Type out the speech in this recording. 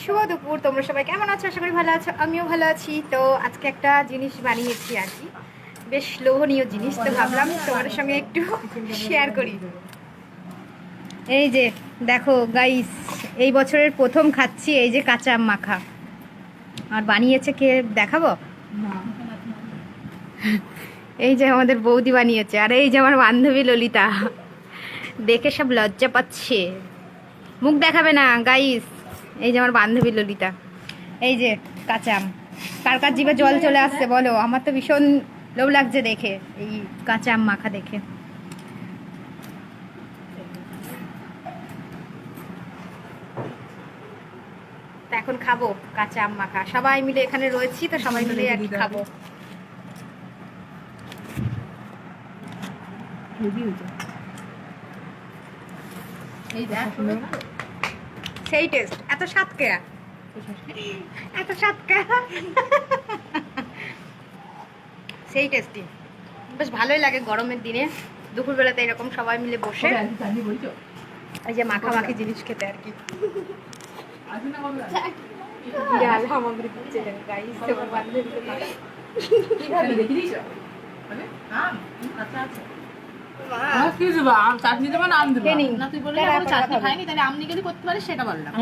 শুভ দুপুর। তোমরা সবাই কেমন আছো? আশা করি ভালো আছো, আমিও ভালো আছি। তো আজকে একটা জিনিস বানিয়েছি আর কি, বেশ লোভনীয় জিনিস, তো ভাবলাম তোমাদের সঙ্গে একটু শেয়ার করি। এই যে দেখো গাইস, এই বছরের প্রথম খাচ্ছি এই যে কাঁচা আম মাখা। আর বানিয়েছে কে দেখাবো? এই যে আমাদের বৌদি বানিয়েছে, আর এই যে আমার বান্ধবী ললিতা, দেখে সব লজ্জা পাচ্ছে, মুখ দেখাবে না গাইস। এই যে আমার বান্ধবী ললিতা, এই যে কাঁচা আম। কার কার জিভে জল চলে আসছে বলো? আমার তো ভীষণ লোভ লাগছে দেখে এই কাঁচা আম মাখা দেখে। তা এখন খাবো কাঁচা আম মাখা, সবাই মিলে এখানে রয়েছি তো, সবাই মিলে আর কি খাবো। সেই টেস্ট, এত স্বাদ কেয়া, এত স্বাদ কেয়া, সেই টেস্টি, বেশ ভালোই লাগে গরমের দিনে দুপুরবেলাতে এরকম সবাই মিলে বসে এই যে মাখামাখি জিনিস খেতে আর কি। চাটনি দেবো না আম দেবো না? তুই বললি চাটনি খাইনি, তাহলে আম নিয়ে গেলি করতে পারিস, সেটা বললাম।